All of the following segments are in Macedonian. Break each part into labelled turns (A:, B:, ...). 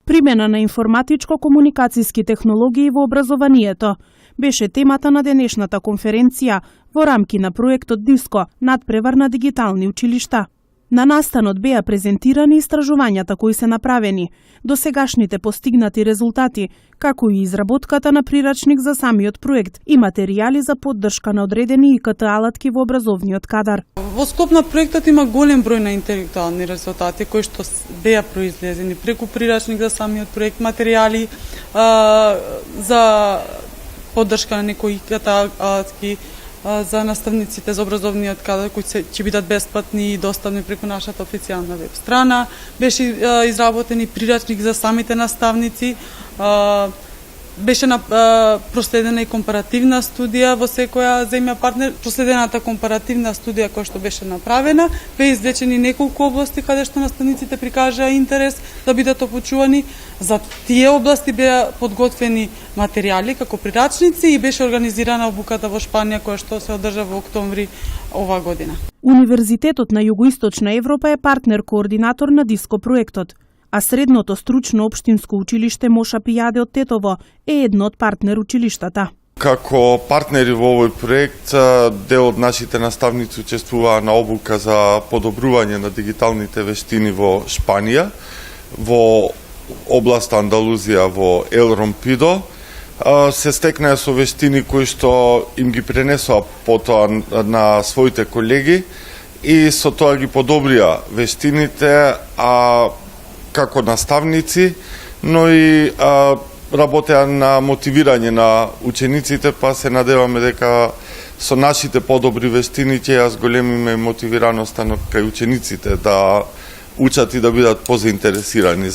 A: Примена на информатичко-комуникацијски технологии во образованието беше темата на денешната конференција во рамки на проектот ДИСКО надпревар на дигитални училишта. На настанот беа презентирани истражувањата кои се направени, досегашните постигнати резултати, како и изработката на прирачник за самиот проект и материјали за поддршка на одредени ИКТ алатки во образовниот кадар.
B: Во склоп на проектот има голем број на интелектуални резултати кои што беа произлезени преку прирачник за самиот проект, материјали за поддршка на некои ИКТ алатки, за наставниците за образовниот кадар кои ќе бидат бесплатни и достапни преку нашата официјална веб страна. Беше изработен и прирачник за самите наставници. Беше проследена и компаративна студија во секоја земја партнер. Проследената компаративна студија која што беше направена, бе извлечени неколку области каде што наставниците прикажаа интерес да бидат обучувани. За тие области беа подготвени материјали како прирачници и беше организирана обуката во Шпанија која што се одржа во октомври ова година.
A: Универзитетот на Југоисточна Европа е партнер координатор на ДИСКО проектот, а Средното стручно општинско училиште Моша Пијаде од Тетово е едно од партнер училиштата.
C: Како партнери во овој проект, дел од нашите наставници учествуваа на обука за подобрување на дигиталните вештини во Шпанија, во област Андалузија во Ел Ромпидо. Се стекнаа со вештини кои што им ги пренесоа потоа на своите колеги и со тоа ги подобрија вештините, како наставници, но и работеа на мотивирање на учениците, па се надеваме дека со нашите подобри вештини ќе ја зголемиме мотивираноста кај учениците да учат и да бидат позаинтересирани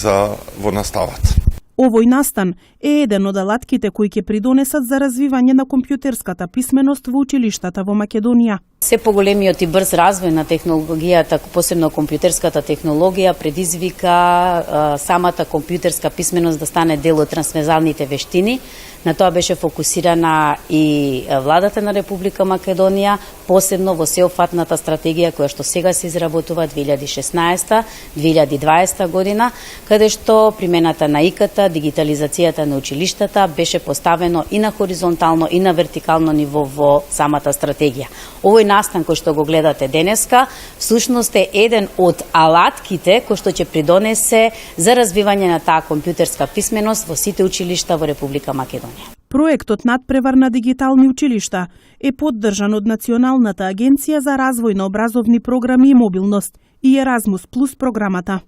C: во наставата.
A: Овој настан е еден од алатките кои ќе придонесат за развивање на компјутерската писменост во училиштата во Македонија.
D: Се поголемиот и брз развој на технологијата, посебно компјутерската технологија, предизвика самата компјутерска писменост да стане дел од трансверзалните вештини. На тоа беше фокусирана и владата на Република Македонија, посебно во сеопфатната стратегија која што сега се изработува 2016-2020 година, каде што примената на ИКТ, дигитализацијата на училиштата беше поставено и на хоризонтално и на вертикално ниво во самата стратегија. Овој настан кој што го гледате денеска, всушност е еден од алатките кој што ќе придонесе за развивање на таа компјутерска писменост во сите училишта во Република Македонија.
A: Проектот надпревар на дигитални училишта е поддржан од Националната агенција за развој на образовни програми и мобилност и Еразмус Плюс програмата.